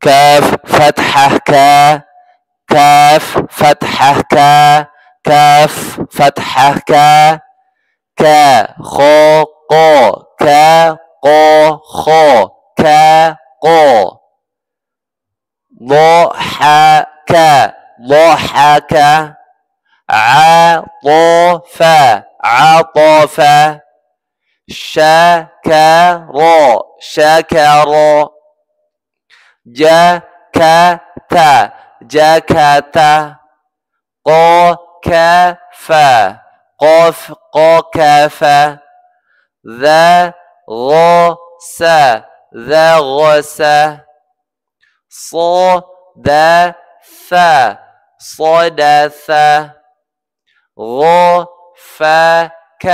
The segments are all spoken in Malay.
كاف فتحة كا كاف فتحة كا كاف فتحة كا كا خو قو كا قو خو كا قو ضحك ضحك عطف عطف شكر شكر جكت جكت قكف قف قكف ذغس ذغس صدث صدث غفك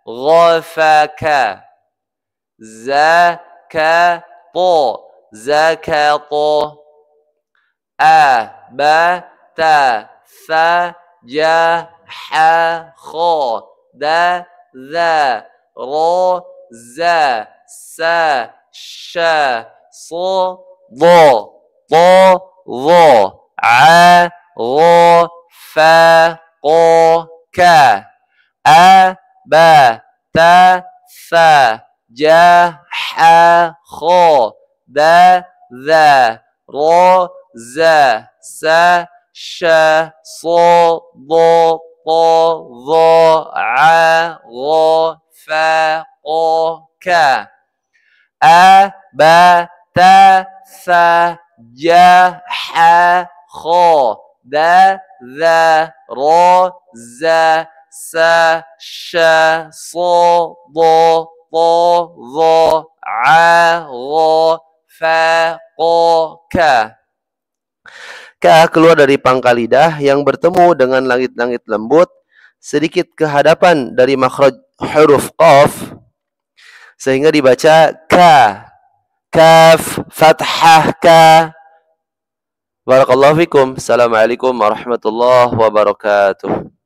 غفك زكط زكط أبت فجح خد ذا رز س ش ص ض ض ع غ ف ق ك أ ب ت ث ج ح خ د ذ ر ز س ش ص ض ط ظ ع غ ف ق ك أ ب ت ث ج ح خ د ذ ر ز س ش ص ض ط ظ ع غ ف ق ك. Ka keluar dari pangkal lidah yang bertemu dengan langit-langit lembut sedikit ke hadapan dari makhraj huruf qaf sehingga dibaca ka. Kaf fathah ka. Barakallahu fikum. Assalamualaikum warahmatullahi wabarakatuh.